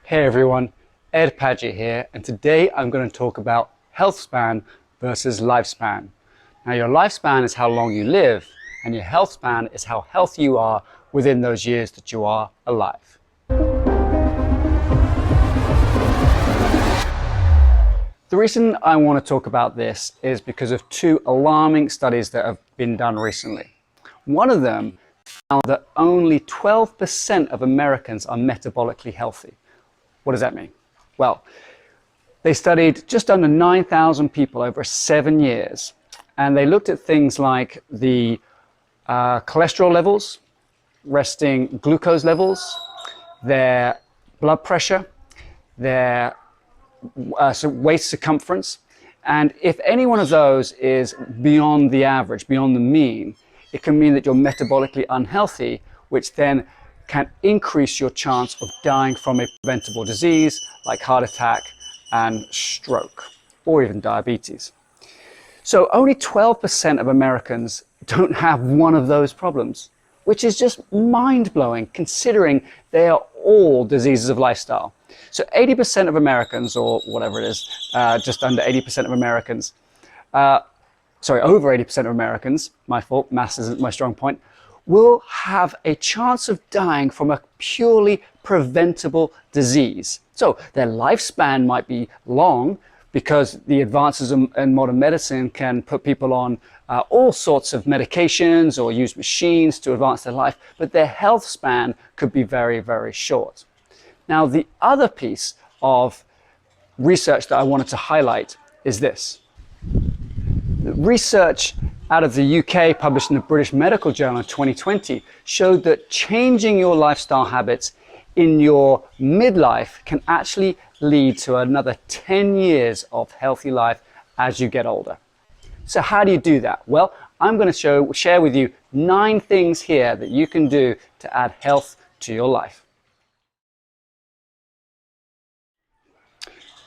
Hey everyone, Ed Padgett here, and today I'm going to talk about health span versus lifespan. Now your lifespan is how long you live, and your health span is how healthy you are within those years that you are alive. The reason I want to talk about this is because of two alarming studies that have been done recently. One of them found that only 12% of Americans are metabolically healthy. What does that mean? Well, they studied just under 9,000 people over 7 years, and they looked at things like the cholesterol levels, resting glucose levels, their blood pressure, their waist circumference, and if any one of those is beyond the average, beyond the mean, it can mean that you're metabolically unhealthy, which then can increase your chance of dying from a preventable disease like heart attack and stroke, or even diabetes. So only 12% of Americans don't have one of those problems, which is just mind-blowing considering they are all diseases of lifestyle. So 80% of Americans, or whatever it is, just under 80% of Americans, over 80% of Americans, my fault, maths isn't my strong point, will have a chance of dying from a purely preventable disease. So their lifespan might be long because the advances in modern medicine can put people on all sorts of medications or use machines to advance their life, but their health span could be very, very short. Now, the other piece of research that I wanted to highlight is this. The research out of the UK, published in the British Medical Journal in 2020, showed that changing your lifestyle habits in your midlife can actually lead to another 10 years of healthy life as you get older. So how do you do that? Well, I'm going to share with you 9 things here that you can do to add health to your life.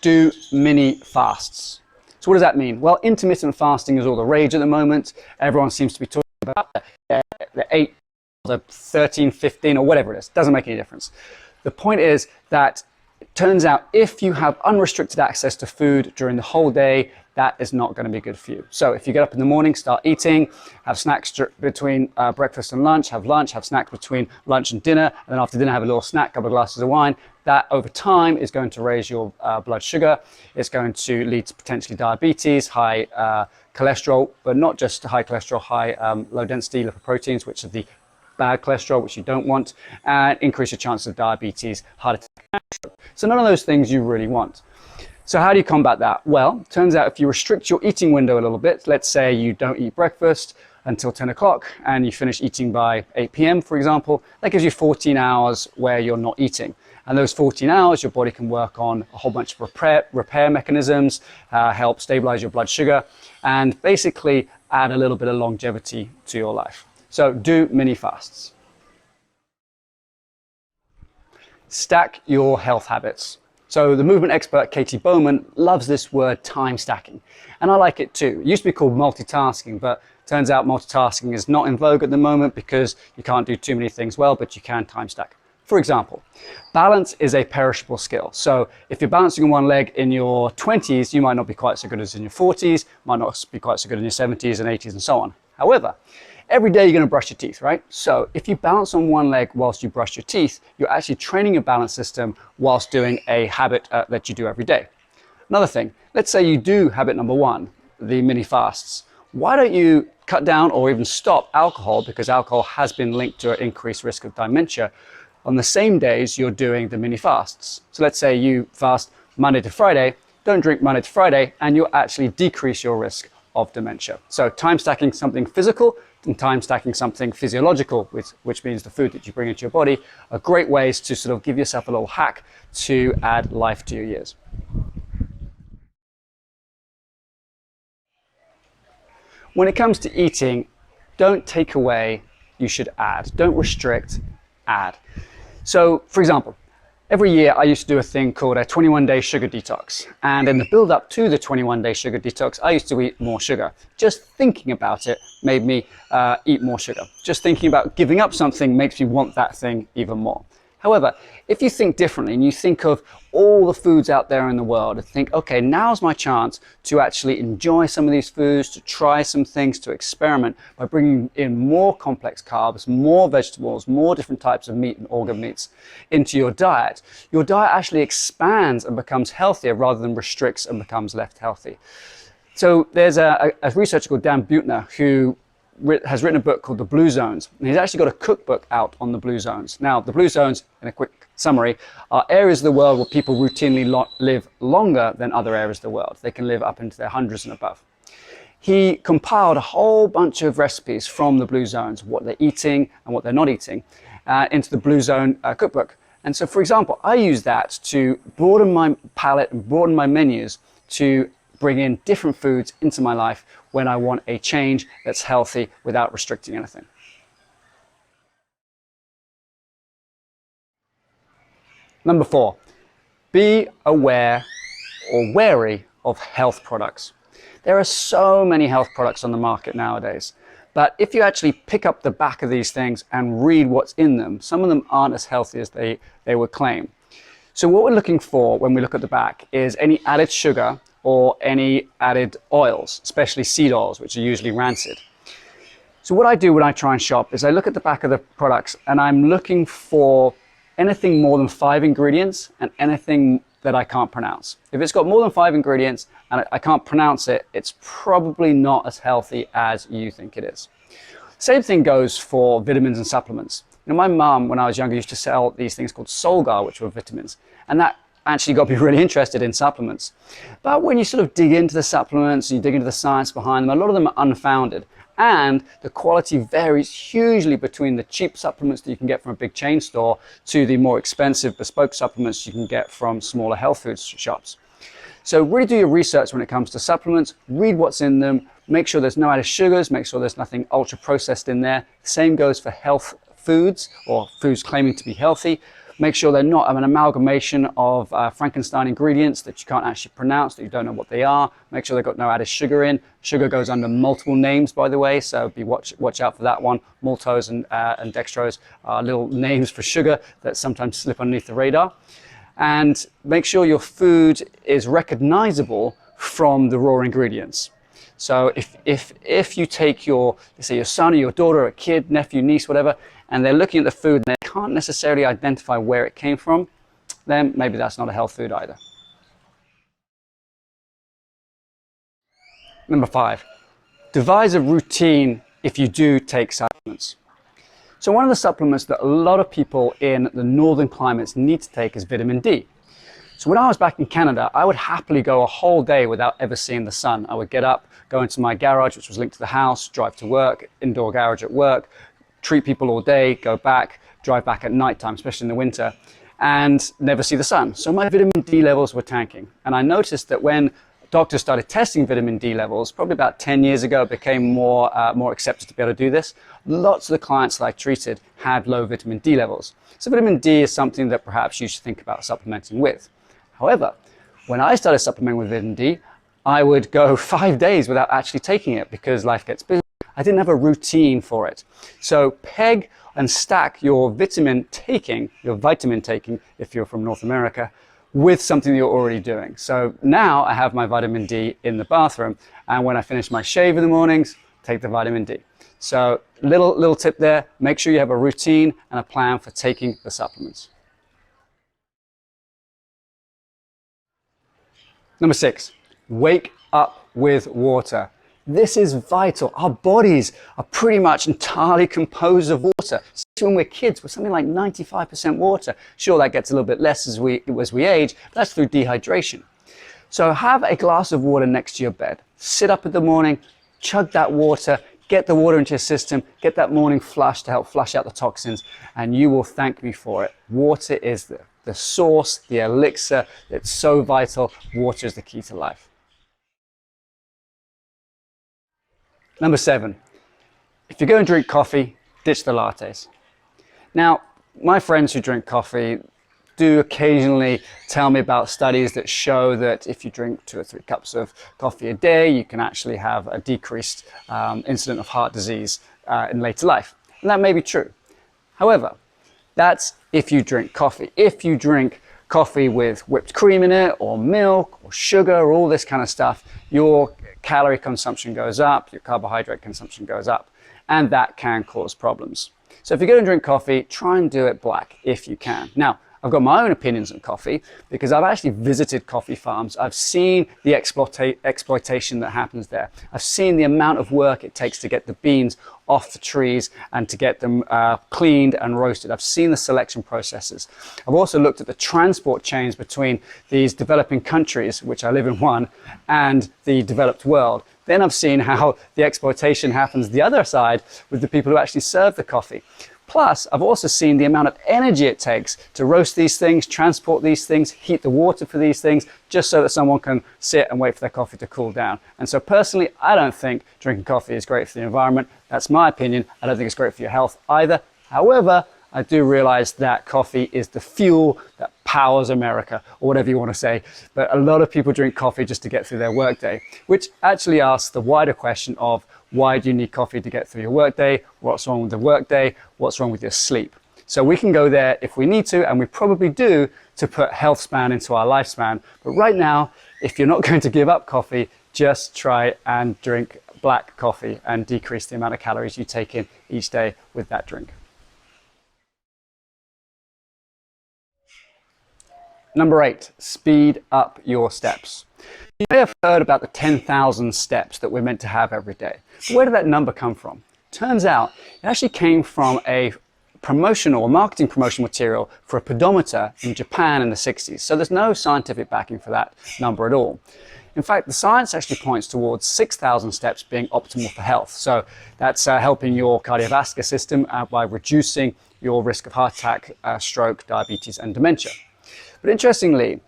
Do mini fasts. So what does that mean? Well, intermittent fasting is all the rage at the moment. Everyone seems to be talking about the 8, the 13, 15, or whatever it is. Doesn't make any difference. The point is that it turns out if you have unrestricted access to food during the whole day, that is not going to be good for you. So if you get up in the morning, start eating, have snacks between breakfast and lunch, have snacks between lunch and dinner, and then after dinner have a little snack, couple of glasses of wine. That over time is going to raise your blood sugar. It's going to lead to potentially diabetes, high cholesterol, but not just high cholesterol, high low density lipoproteins, which are the bad cholesterol, which you don't want, and increase your chance of diabetes, heart attack, and stroke. So none of those things you really want. So how do you combat that? Well, it turns out if you restrict your eating window a little bit, let's say you don't eat breakfast until 10 o'clock and you finish eating by 8 p.m., for example, that gives you 14 hours where you're not eating. And those 14 hours, your body can work on a whole bunch of repair mechanisms, help stabilize your blood sugar, and basically add a little bit of longevity to your life. So do mini fasts. Stack your health habits. So the movement expert Katie Bowman loves this word time stacking, and I like it too. It used to be called multitasking, but turns out multitasking is not in vogue at the moment because you can't do too many things well, but you can time stack. For example, balance is a perishable skill. So if you're balancing on one leg in your 20s, you might not be quite so good as in your 40s, might not be quite so good in your 70s and 80s and so on. However, every day you're going to brush your teeth, right? So if you balance on one leg whilst you brush your teeth, you're actually training your balance system whilst doing a habit that you do every day. Another thing, let's say you do habit number 1, the mini fasts. Why don't you cut down or even stop alcohol, because alcohol has been linked to an increased risk of dementia, on the same days you're doing the mini fasts. So let's say you fast Monday to Friday, don't drink Monday to Friday, and you'll actually decrease your risk of dementia. So time stacking something physical and time stacking something physiological, which means the food that you bring into your body, are great ways to sort of give yourself a little hack to add life to your years. When it comes to eating, don't take away, you should add. Don't restrict, add. So, for example, every year I used to do a thing called a 21-day sugar detox. And in the build-up to the 21-day sugar detox, I used to eat more sugar. Just thinking about it made me eat more sugar. Just thinking about giving up something makes me want that thing even more. However, if you think differently and you think of all the foods out there in the world and think, okay, now's my chance to actually enjoy some of these foods, to try some things, to experiment by bringing in more complex carbs, more vegetables, more different types of meat and organ meats into your diet actually expands and becomes healthier rather than restricts and becomes less healthy. So there's a researcher called Dan Buettner who has written a book called The Blue Zones, and he's actually got a cookbook out on the Blue Zones. Now, the Blue Zones, in a quick summary, are areas of the world where people routinely live longer than other areas of the world. They can live up into their hundreds and above. He compiled a whole bunch of recipes from the Blue Zones, what they're eating and what they're not eating, into the Blue Zone cookbook. And so, for example, I use that to broaden my palate and broaden my menus to bring in different foods into my life when I want a change that's healthy without restricting anything. Number 4, be aware or wary of health products. There are so many health products on the market nowadays, but if you actually pick up the back of these things and read what's in them, some of them aren't as healthy as they would claim. So what we're looking for when we look at the back is any added sugar or any added oils, especially seed oils, which are usually rancid. So what I do when I try and shop is I look at the back of the products and I'm looking for anything more than 5 ingredients and anything that I can't pronounce. If it's got more than 5 ingredients and I can't pronounce it, it's probably not as healthy as you think it is. Same thing goes for vitamins and supplements. You know, my mum, when I was younger, used to sell these things called Solgar, which were vitamins, and that actually got me really interested in supplements. But when you sort of dig into the supplements, you dig into the science behind them, a lot of them are unfounded. And the quality varies hugely between the cheap supplements that you can get from a big chain store to the more expensive bespoke supplements you can get from smaller health food shops. So really do your research when it comes to supplements, read what's in them, make sure there's no added sugars, make sure there's nothing ultra processed in there. Same goes for health foods or foods claiming to be healthy. Make sure they're not an amalgamation of Frankenstein ingredients that you can't actually pronounce, that you don't know what they are. Make sure they've got no added sugar in. Sugar goes under multiple names, by the way, so watch out for that one. Maltose and dextrose are little names for sugar that sometimes slip underneath the radar. And make sure your food is recognizable from the raw ingredients. So if you take let's say your son or your daughter, a kid, nephew, niece, whatever, and they're looking at the food and they can't necessarily identify where it came from, then maybe that's not a health food either. Number 5, devise a routine if you do take supplements. So one of the supplements that a lot of people in the northern climates need to take is vitamin D. So when I was back in Canada, I would happily go a whole day without ever seeing the sun. I would get up, go into my garage, which was linked to the house, drive to work, indoor garage at work, treat people all day, go back, drive back at nighttime, especially in the winter, and never see the sun. So my vitamin D levels were tanking. And I noticed that when doctors started testing vitamin D levels, probably about 10 years ago, it became more accepted to be able to do this. Lots of the clients that I treated had low vitamin D levels. So vitamin D is something that perhaps you should think about supplementing with. However, when I started supplementing with vitamin D, I would go 5 days without actually taking it because life gets busy. I didn't have a routine for it. So peg and stack your vitamin taking, if you're from North America, with something you're already doing. So now I have my vitamin D in the bathroom, and when I finish my shave in the mornings, take the vitamin D. So little tip there, make sure you have a routine and a plan for taking the supplements. Number 6, wake up with water. This is vital. Our bodies are pretty much entirely composed of water. Especially when we're kids, we're something like 95% water. Sure, that gets a little bit less as we age, but that's through dehydration. So have a glass of water next to your bed. Sit up in the morning, chug that water, get the water into your system, get that morning flush to help flush out the toxins, and you will thank me for it. Water is the source, the elixir. It's so vital. Water is the key to life. Number 7, if you're going to drink coffee, ditch the lattes. Now, my friends who drink coffee do occasionally tell me about studies that show that if you drink 2 or 3 cups of coffee a day, you can actually have a decreased incidence of heart disease in later life. And that may be true. However, That's if you drink coffee. If you drink coffee with whipped cream in it, or milk, or sugar, or all this kind of stuff, your calorie consumption goes up, your carbohydrate consumption goes up, and that can cause problems. So if you're going to drink coffee, try and do it black if you can. Now, I've got my own opinions on coffee because I've actually visited coffee farms. I've seen the exploitation that happens there. I've seen the amount of work it takes to get the beans off the trees and to get them cleaned and roasted. I've seen the selection processes. I've also looked at the transport chains between these developing countries, which I live in one, and the developed world. Then I've seen how the exploitation happens the other side with the people who actually serve the coffee. Plus, I've also seen the amount of energy it takes to roast these things, transport these things, heat the water for these things, just so that someone can sit and wait for their coffee to cool down. And so personally, I don't think drinking coffee is great for the environment. That's my opinion. I don't think it's great for your health either. However, I do realize that coffee is the fuel that powers America, or whatever you want to say. But a lot of people drink coffee just to get through their workday, which actually asks the wider question of, why do you need coffee to get through your workday? What's wrong with the workday? What's wrong with your sleep? So we can go there if we need to, and we probably do, to put health span into our lifespan. But right now, if you're not going to give up coffee, just try and drink black coffee and decrease the amount of calories you take in each day with that drink. Number 8, speed up your steps. You may have heard about the 10,000 steps that we're meant to have every day. But where did that number come from? Turns out it actually came from a promotional or marketing promotional material for a pedometer in Japan in the 60s. So there's no scientific backing for that number at all. In fact, the science actually points towards 6,000 steps being optimal for health. So that's helping your cardiovascular system by reducing your risk of heart attack, stroke, diabetes, and dementia. But interestingly,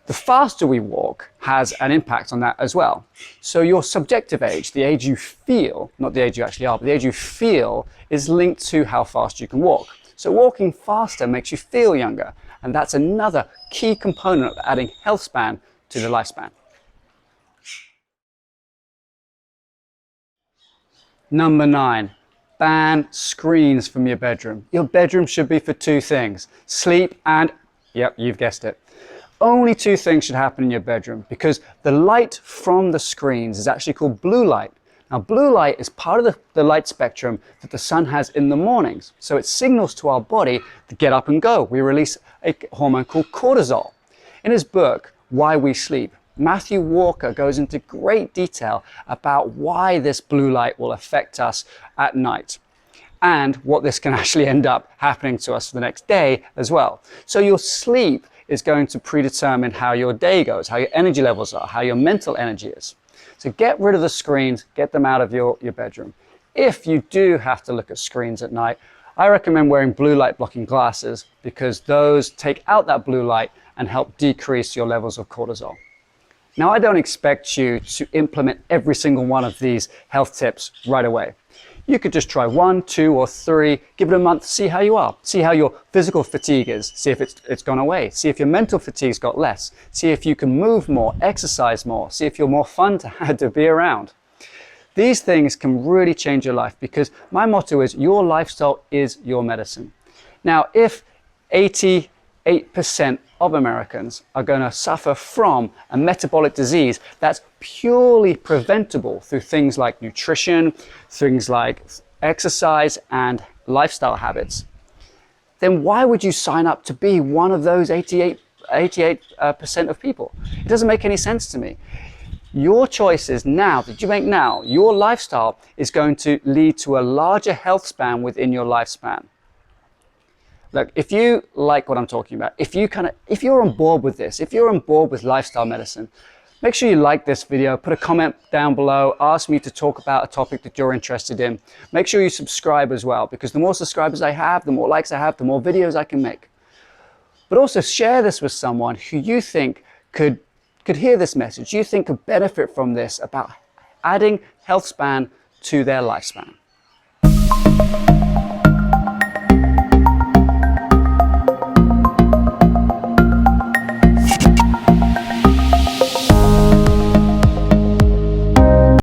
the faster we walk has an impact on that as well. So your subjective age, the age you feel, not the age you actually are, but the age you feel is linked to how fast you can walk. So walking faster makes you feel younger, and that's another key component of adding health span to the lifespan. Number 9, ban screens from your bedroom. Your bedroom should be for 2 things, sleep and, yep, you've guessed it. Only 2 things should happen in your bedroom, because the light from the screens is actually called blue light. Now, blue light is part of the light spectrum that the sun has in the mornings. So it signals to our body to get up and go. We release a hormone called cortisol. In his book, Why We Sleep, Matthew Walker goes into great detail about why this blue light will affect us at night, and what this can actually end up happening to us the next day as well. So your sleep is going to predetermine how your day goes, how your energy levels are, how your mental energy is. So get rid of the screens, get them out of your bedroom. If you do have to look at screens at night, I recommend wearing blue light blocking glasses, because those take out that blue light and help decrease your levels of cortisol. Now, I don't expect you to implement every single one of these health tips right away. You could just try 1, 2, or 3, give it a month, see how you are. See how your physical fatigue is, see if it's gone away. See if your mental fatigue's got less. See if you can move more, exercise more. See if you're more fun to be around. These things can really change your life, because my motto is your lifestyle is your medicine. Now, if 88% of Americans are going to suffer from a metabolic disease that's purely preventable through things like nutrition, things like exercise and lifestyle habits, then why would you sign up to be one of those 88% of people? It doesn't make any sense to me. Your choices now, that you make now, your lifestyle is going to lead to a larger health span within your lifespan. Look, if you like what I'm talking about, if you're on board with this, if you're on board with lifestyle medicine, make sure you like this video, put a comment down below, ask me to talk about a topic that you're interested in. Make sure you subscribe as well, because the more subscribers I have, the more likes I have, the more videos I can make. But also share this with someone who you think could hear this message, you think could benefit from this, about adding health span to their lifespan.